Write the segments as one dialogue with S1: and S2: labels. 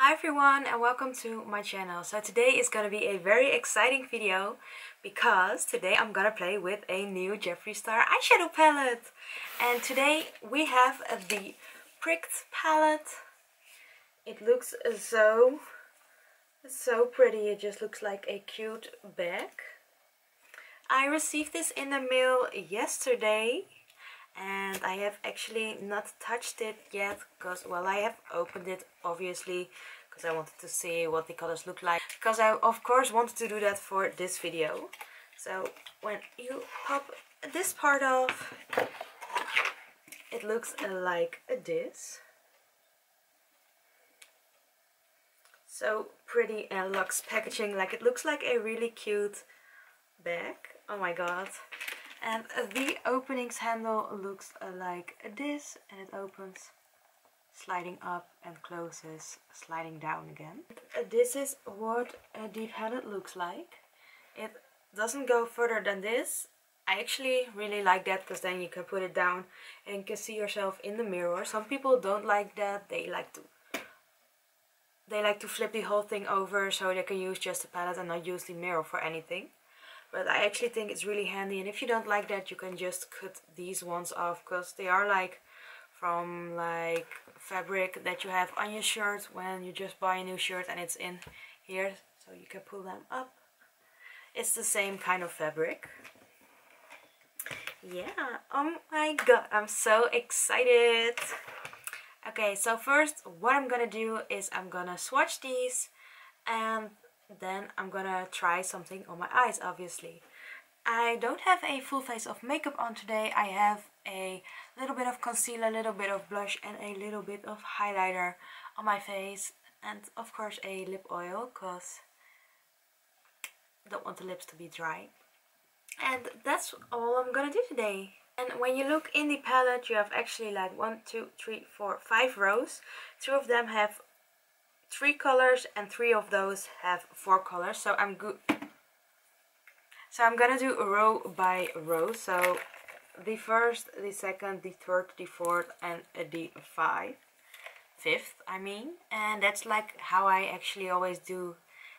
S1: Hi everyone and welcome to my channel. So today is gonna be a very exciting video because today I'm gonna play with a new Jeffreestar eyeshadow palette. And today we have the pricked palette. It looks so pretty. It just looks like a cute bag. I received this in the mail yesterday and I have actually not touched it yet because, well, I have opened it obviously because I wanted to see what the colors look like, because I of course wanted to do that for this video. So when you pop this part off, it looks like this. So pretty and luxe packaging, like it looks like a really cute bag. Oh my god. And the openings handle looks like this, and it opens sliding up and closes sliding down again. This is what the palette looks like. It doesn't go further than this. I actually really like that because then you can put it down and you can see yourself in the mirror. Some people don't like that. They like to flip the whole thing over so they can use just the palette and not use the mirror for anything. But I actually think it's really handy, and if you don't like that, you can just cut these ones off because they are like from like fabric that you have on your shirt when you just buy a new shirt and it's in here, so you can pull them up. It's the same kind of fabric. Yeah, oh my god, I'm so excited. Okay, so first what I'm gonna do is I'm gonna swatch these, and then I'm gonna try something on my eyes, obviously. I don't have a full face of makeup on today. I have a little bit of concealer, a little bit of blush and a little bit of highlighter on my face, and of course a lip oil because I don't want the lips to be dry. And that's all I'm gonna do today. And when you look in the palette, you have actually like 1, 2, 3, 4, 5 rows. 2 of them have 3 colors and 3 of those have 4 colors, so I'm good. So I'm gonna do row by row, so the first, the second, the third, the fourth and the fifth, I mean. And that's like how I actually always do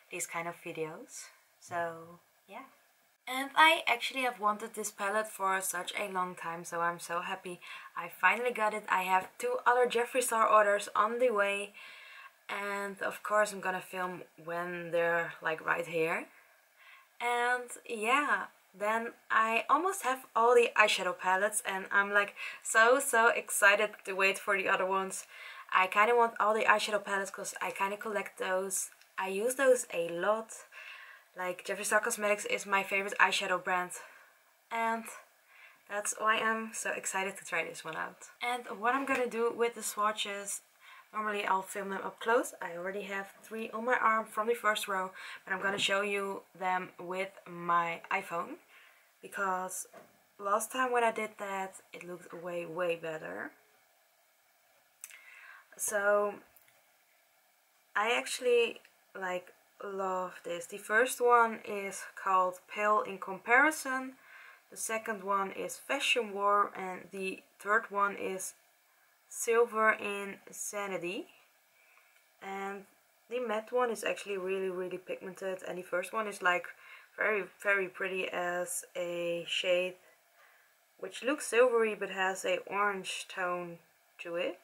S1: these kind of videos, so yeah. And I actually have wanted this palette for such a long time, so I'm so happy I finally got it. I have 2 other Jeffreestar orders on the way. And of course I'm gonna film when they're like right here. And yeah, then I almost have all the eyeshadow palettes and I'm like so excited to wait for the other ones. I kind of want all the eyeshadow palettes because I kind of collect those. I use those a lot. Like Jeffreestar Cosmetics is my favorite eyeshadow brand. And that's why I'm so excited to try this one out. And what I'm gonna do with the swatches, normally I'll film them up close. I already have 3 on my arm from the first row, but I'm gonna show you them with my iPhone because last time when I did that it looked way better. So I actually like love this. The first one is called Pale in Comparison, the second one is Fashion War, and the third one is Silver in Sanity. And the matte one is actually really pigmented, and the first one is like very pretty as a shade which looks silvery but has a orange tone to it.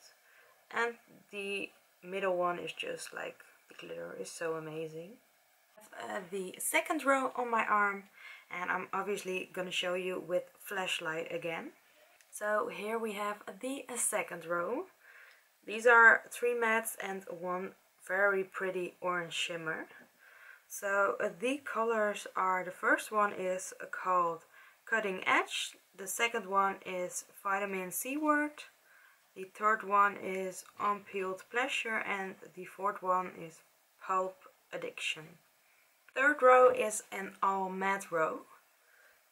S1: And the middle one is just like, the glitter is so amazing. I have the second row on my arm, and I'm obviously gonna show you with flashlight again. So here we have the second row. These are 3 mattes and 1 very pretty orange shimmer. So the colors are, the first one is called Cutting Edge, the second one is Vitamin C Word, the third one is Unpeeled Pleasure, and the fourth one is Pulp Addiction. Third row is an all matte row,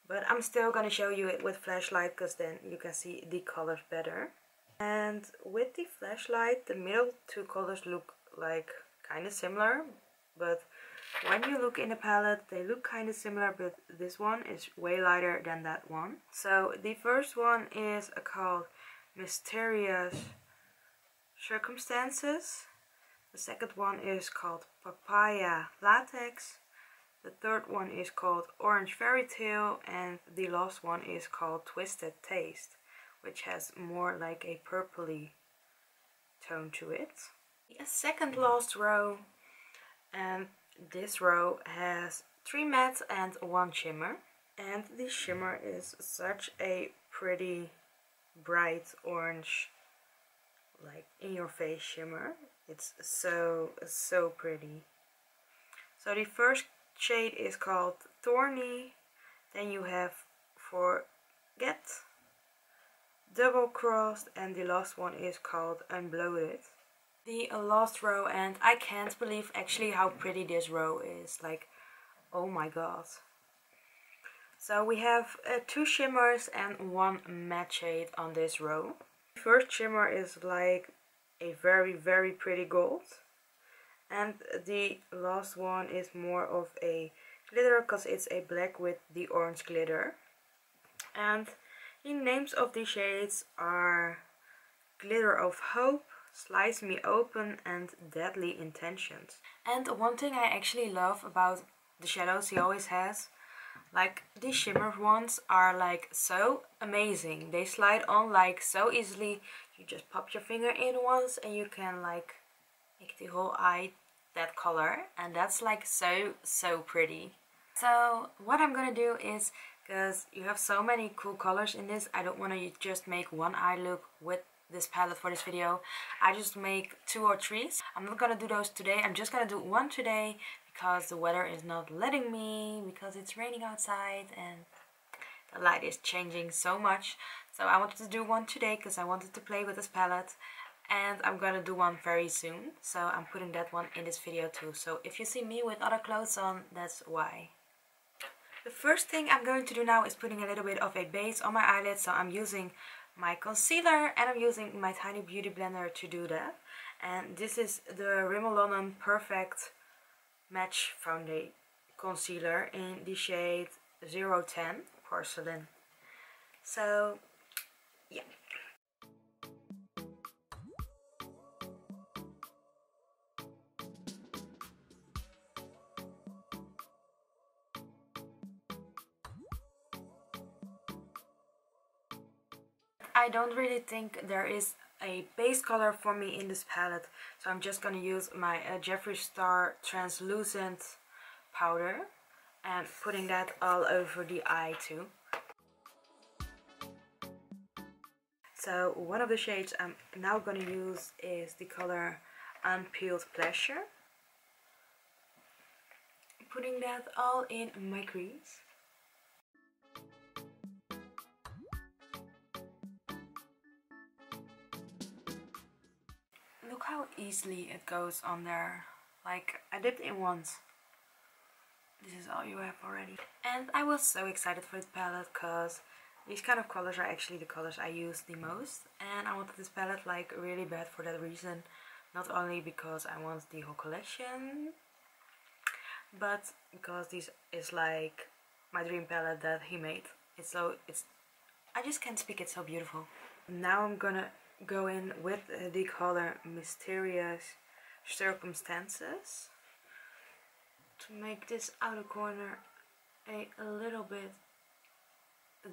S1: but I'm still gonna show you it with flashlight because then you can see the colors better. And with the flashlight, the middle 2 colors look like kind of similar, but when you look in the palette they look kind of similar, but this one is way lighter than that one. So the first one is called Mysterious Circumstances, The second one is called Papaya Latex. The third one is called Orange Fairy Tale, and the last one is called Twisted Taste, which has more like a purpley tone to it. The second last row, and this row has 3 mattes and 1 shimmer. And the shimmer is such a pretty bright orange, like in your face shimmer. It's so pretty. So the first shade is called Thorny, then you have Forget, Double Crossed, and the last one is called Unbloated. The last row, and I can't believe actually how pretty this row is, like, oh my god. So we have 2 shimmers and 1 matte shade on this row. The first shimmer is like a very pretty gold, and the last one is more of a glitter because it's a black with the orange glitter. And the names of the shades are Glitter of Hope, Slice Me Open, and Deadly Intentions. And one thing I actually love about the shadows he always has, like these shimmer ones are like so amazing. They slide on like so easily. You just pop your finger in once and you can like make the whole eye that color, and that's like so pretty. So what I'm gonna do is, because you have so many cool colors in this, I don't want to just make one eye look with this palette for this video. I just make 2 or 3. I'm not gonna do those today. I'm just gonna do 1 today because the weather is not letting me, because it's raining outside and the light is changing so much. So I wanted to do 1 today because I wanted to play with this palette, and I'm gonna do 1 very soon. So I'm putting that one in this video too. So if you see me with other clothes on, that's why. The first thing I'm going to do now is putting a little bit of a base on my eyelids. So I'm using my concealer and I'm using my tiny beauty blender to do that. And this is the Rimmel London Perfect Match Foundation Concealer in the shade 010 Porcelain. So yeah. I don't really think there is a base color for me in this palette, so I'm just gonna use my Jeffreestar translucent powder and putting that all over the eye too. So one of the shades I'm now gonna use is the color Unpeeled Pleasure. Putting that all in my crease. Look how easily it goes on there. Like, I dipped in once. This is all you have already. And I was so excited for this palette because these kind of colors are actually the colors I use the most. And I wanted this palette like really bad for that reason. Not only because I want the whole collection, but because this is like my dream palette that he made. I just can't speak, it's so beautiful. Now I'm gonna go in with the color Mysterious Circumstances to make this outer corner a little bit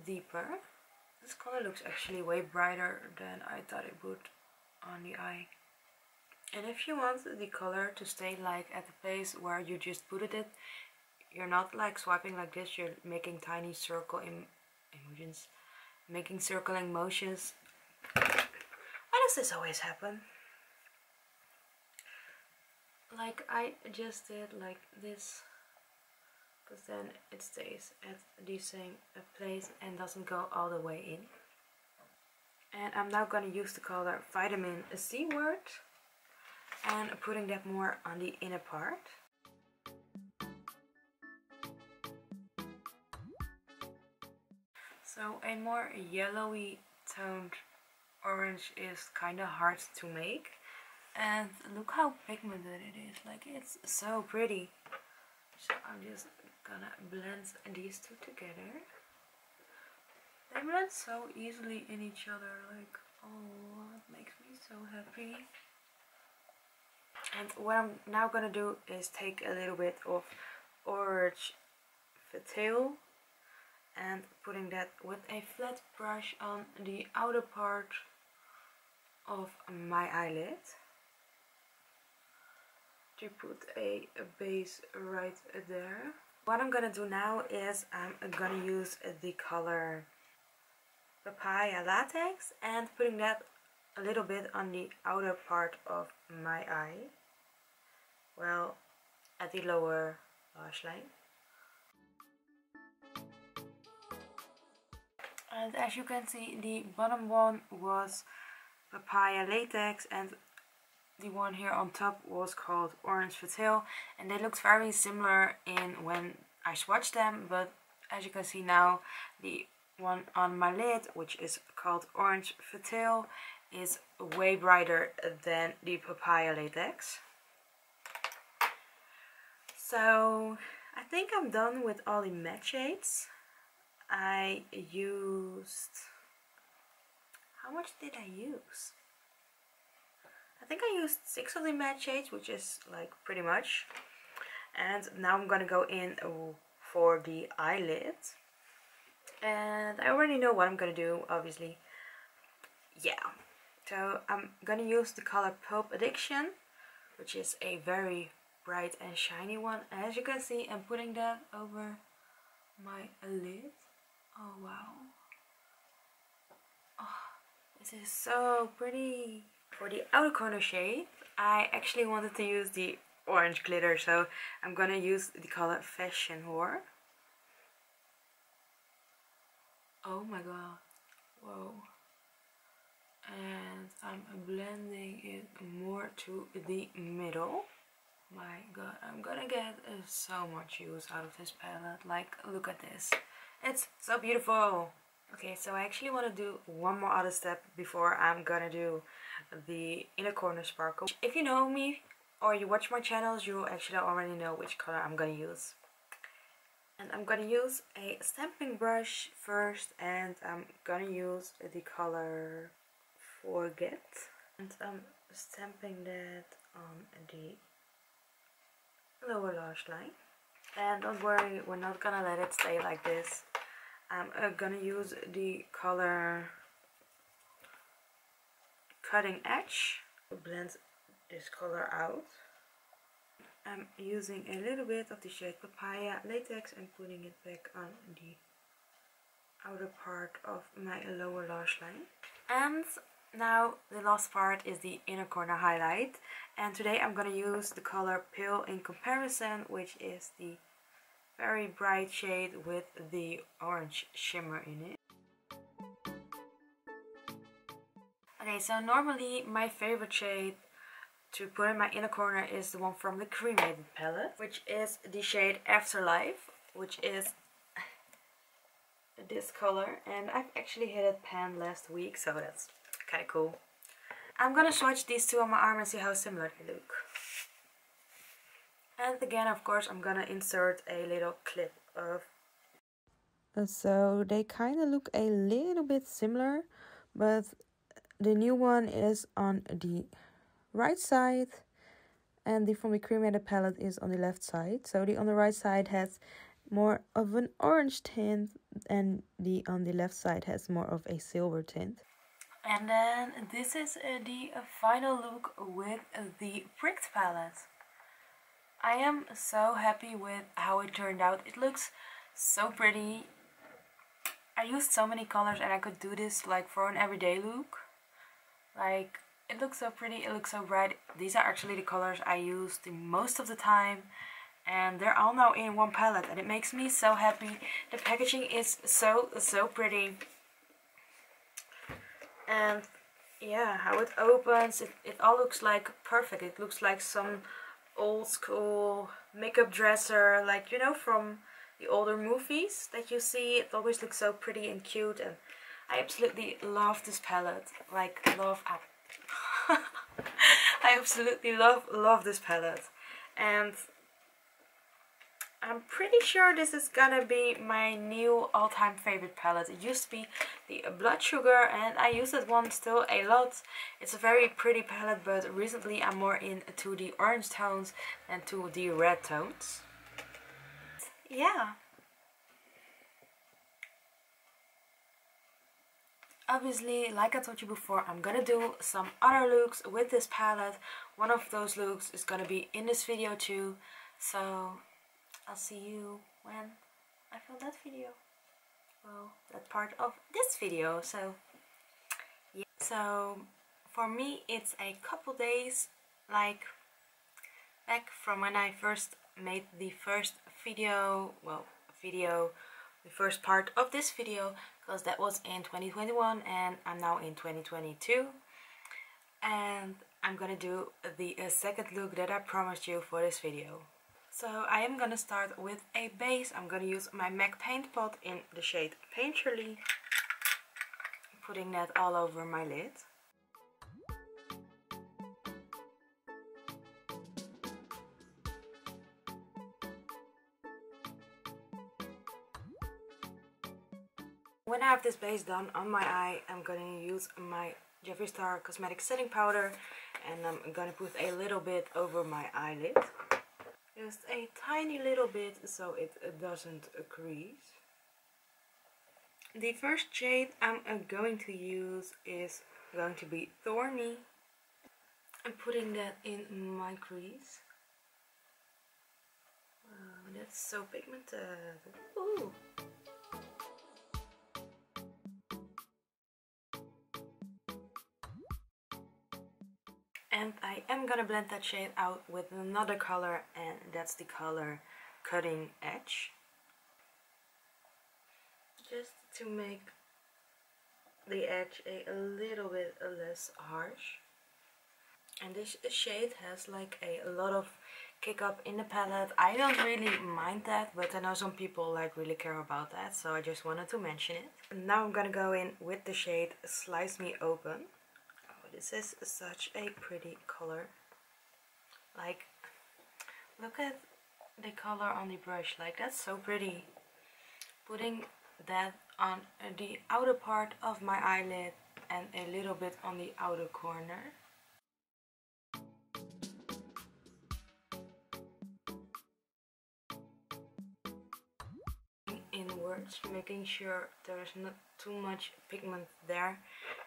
S1: deeper. This color looks actually way brighter than I thought it would on the eye. And if you want the color to stay like at the place where you just put it, you're not like swiping like this, you're making tiny circling motions. Why does this always happen? Like I just did like this, because then it stays at the same place and doesn't go all the way in. And I'm now going to use the color Vitamin C Word and putting that more on the inner part. So a more yellowy toned orange is kind of hard to make, and look how pigmented it is, like it's so pretty. So I'm just gonna blend these two together. They blend so easily in each other, like, oh, it makes me so happy. And what I'm now gonna do is take a little bit of orange detail and putting that with a flat brush on the outer part of my eyelid to put a base right there. What I'm gonna do now is I'm gonna use the color Papaya Latex and putting that a little bit on the outer part of my eye, well, at the lower lash line. And as you can see, the bottom one was Papaya Latex and the one here on top was called Orange Fatale, and they looked very similar in when I swatched them, but as you can see now, the one on my lid, which is called Orange Fatale, is way brighter than the Papaya Latex. So I think I'm done with all the matte shades. I used, how much did I use? I think I used 6 of the matte shades, which is like pretty much. And now I'm gonna go in for the eyelid. And I already know what I'm gonna do, obviously. Yeah. So I'm gonna use the color Pulp Addiction, which is a very bright and shiny one. As you can see, I'm putting that over my lid. Oh wow. Oh, this is so pretty. For the outer corner shade, I actually wanted to use the orange glitter, so I'm gonna use the color Fashion Whore. Oh my god. Whoa. And I'm blending it more to the middle. My god, I'm gonna get so much use out of this palette. Like, look at this. It's so beautiful. Okay, so I actually want to do one more other step before I'm gonna do the inner corner sparkle. If you know me or you watch my channels, you actually already know which color I'm gonna use. And I'm gonna use a stamping brush first, and I'm gonna use the color Forget. And I'm stamping that on the lower lash line. And don't worry, we're not gonna let it stay like this. I'm gonna use the color Cutting Edge to blend this color out. I'm using a little bit of the shade Papaya Latex and putting it back on the outer part of my lower lash line. And now the last part is the inner corner highlight, and today I'm gonna use the color Pale in Comparison, which is the very bright shade with the orange shimmer in it. Okay, so normally my favorite shade to put in my inner corner is the one from the Cremated palette, which is the shade Afterlife, which is this color, and I've actually hit it pan last week, so that's kind of cool. I'm gonna swatch these two on my arm and see how similar they look. And again, of course, I'm gonna insert a little clip of. So they kind of look a little bit similar, but the new one is on the right side and the from the Cremated palette is on the left side. So the on the right side has more of an orange tint and the on the left side has more of a silver tint. And then this is the final look with the Pricked palette. I am so happy with how it turned out. It looks so pretty. I used so many colors and I could do this like for an everyday look. Like, it looks so pretty, it looks so bright. These are actually the colors I use the most of the time. And they're all now in one palette and it makes me so happy. The packaging is so pretty. And yeah, how it opens, it all looks like perfect. It looks like some old school makeup dresser, like, you know, from the older movies that you see. It always looks so pretty and cute, and I absolutely love this palette. Like, I absolutely love this palette. And I'm pretty sure this is gonna be my new all-time favorite palette. It used to be the Blood Sugar and I use that one still a lot. It's a very pretty palette, but recently I'm more into the orange tones than to the red tones. Yeah. Obviously, like I told you before, I'm gonna do some other looks with this palette. One of those looks is gonna be in this video too. So I'll see you when I film that video. Well, that part of this video. So yeah. So for me it's a couple days like back from when I first made the first video, the first part of this video, because that was in 2021 and I'm now in 2022, and I'm gonna do the second look that I promised you for this video. So I am gonna start with a base. I'm gonna use my MAC paint pot in the shade Painterly, putting that all over my lid. When I have this base done on my eye, I'm going to use my Jeffreestar Cosmetic Setting Powder and I'm going to put a little bit over my eyelid. Just a tiny little bit so it doesn't crease. The first shade I'm going to use is going to be Thorny. I'm putting that in my crease. That's so pigmented. Ooh. And I am gonna blend that shade out with another color, and that's the color Cutting Edge. Just to make the edge a little bit less harsh. And this shade has like a lot of kick up in the palette. I don't really mind that, but I know some people like really care about that, so I just wanted to mention it. And now I'm gonna go in with the shade Slice Me Open. This is such a pretty color. Like, look at the color on the brush. Like, that's so pretty. Putting that on the outer part of my eyelid and a little bit on the outer corner. Inwards, making sure there's not too much pigment there,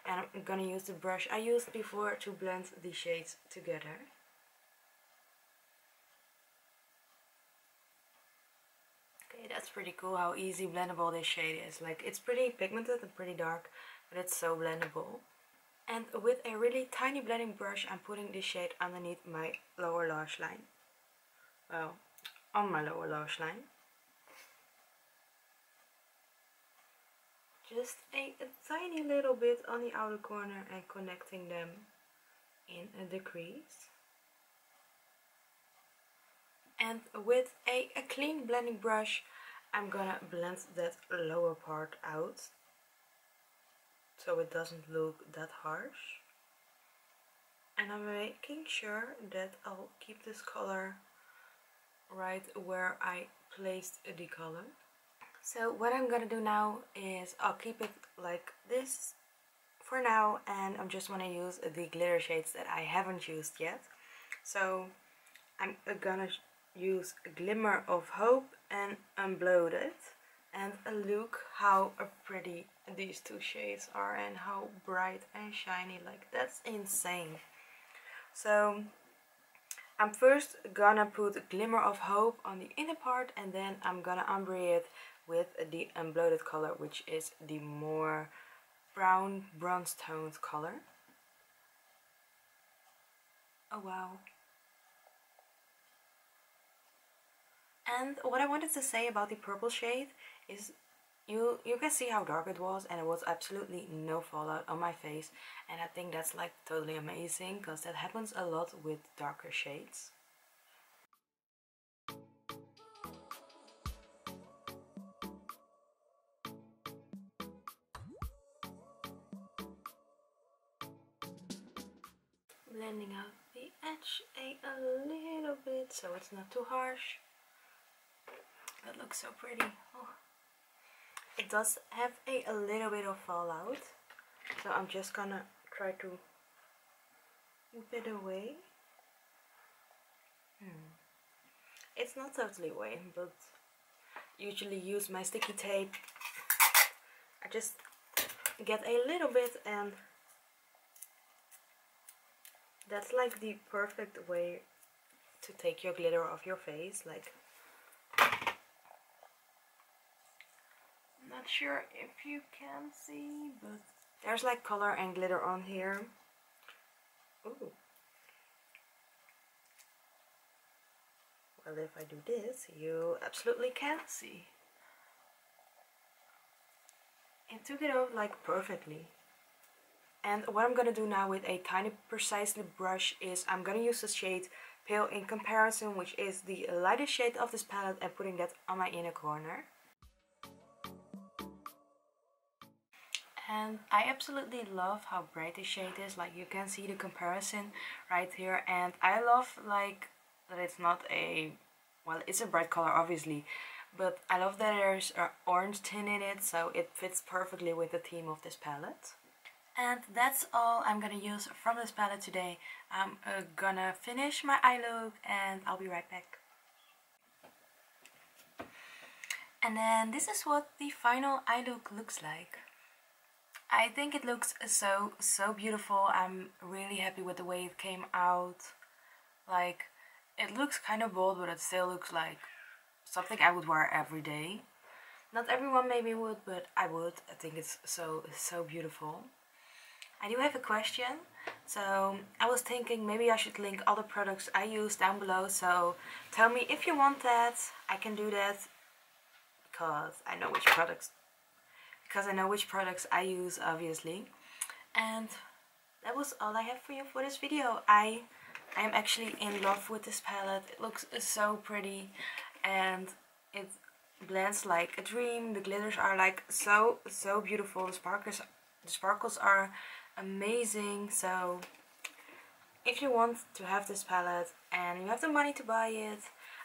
S1: and I'm gonna use the brush I used before to blend the shades together. Okay, that's pretty cool how easy blendable this shade is. Like, it's pretty pigmented and pretty dark, but it's so blendable. And with a really tiny blending brush, I'm putting this shade underneath my lower lash line. Well, on my lower lash line. Just a tiny little bit on the outer corner and connecting them in the crease. And with a clean blending brush, I'm gonna blend that lower part out so it doesn't look that harsh. And I'm making sure that I'll keep this color right where I placed the color. So what I'm gonna do now is I'll keep it like this for now, and I just want to use the glitter shades that I haven't used yet. So I'm gonna use Glimmer of Hope and Unbloated, and look how pretty these two shades are and how bright and shiny. Like, that's insane. So I'm first gonna put Glimmer of Hope on the inner part, and then I'm gonna ombre it with the Unbloated color, which is the more brown bronze toned color. Oh wow. And what I wanted to say about the purple shade is you can see how dark it was, and it was absolutely no fallout on my face, and I think that's like totally amazing, because that happens a lot with darker shades. Blending out the edge a little bit so it's not too harsh. That looks so pretty. Oh. It does have a little bit of fallout, so I'm just gonna try to move it away. It's not totally away, but usually use my sticky tape. I just get a little bit, and that's like the perfect way to take your glitter off your face. Like, I'm not sure if you can see, but there's like color and glitter on here. Ooh. Well, if I do this, you absolutely can't see. It took it off like perfectly. And what I'm gonna do now with a tiny precise brush is I'm gonna use the shade Pale in Comparison, which is the lightest shade of this palette, and putting that on my inner corner. And I absolutely love how bright this shade is. Like, you can see the comparison right here, and I love like that it's not a, well, it's a bright color obviously, but I love that there's an orange tint in it, so it fits perfectly with the theme of this palette. And that's all I'm gonna use from this palette today. I'm gonna finish my eye look and I'll be right back. And then this is what the final eye look looks like. I think it looks so beautiful. I'm really happy with the way it came out. Like, it looks kind of bold, but it still looks like something I would wear every day. Not everyone maybe would, but I would. I think it's so beautiful. I do have a question. So I was thinking maybe I should link all the products I use down below. So tell me if you want that. I can do that because I know which products. Because I know which products I use, obviously. And that was all I have for you for this video. I am actually in love with this palette. It looks so pretty and it blends like a dream. The glitters are like so beautiful. The sparkles are amazing. So if you want to have this palette and you have the money to buy it,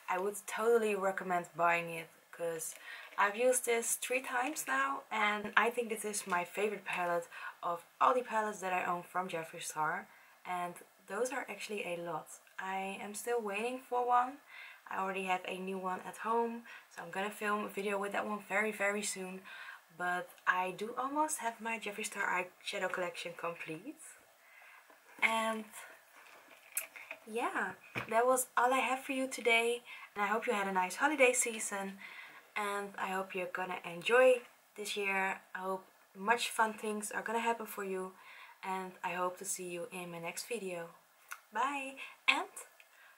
S1: I would totally recommend buying it, because I've used this 3 times now, and I think this is my favorite palette of all the palettes that I own from Jeffreestar, and those are actually a lot. I am still waiting for one. I already have a new one at home, so I'm gonna film a video with that one very soon. But I do almost have my Jeffreestar eyeshadow collection complete. And yeah, that was all I have for you today, and I hope you had a nice holiday season. And I hope you're gonna enjoy this year. I hope much fun things are gonna happen for you. And I hope to see you in my next video. Bye! And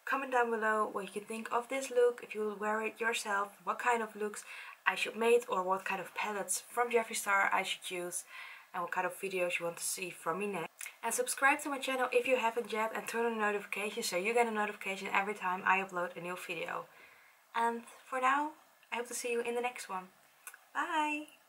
S1: comment down below what you think of this look. If you will wear it yourself, what kind of looks I should make, or what kind of palettes from Jeffreestar I should use, and what kind of videos you want to see from me next. And subscribe to my channel if you haven't yet, and turn on the notifications so you get a notification every time I upload a new video. And for now, I hope to see you in the next one. Bye!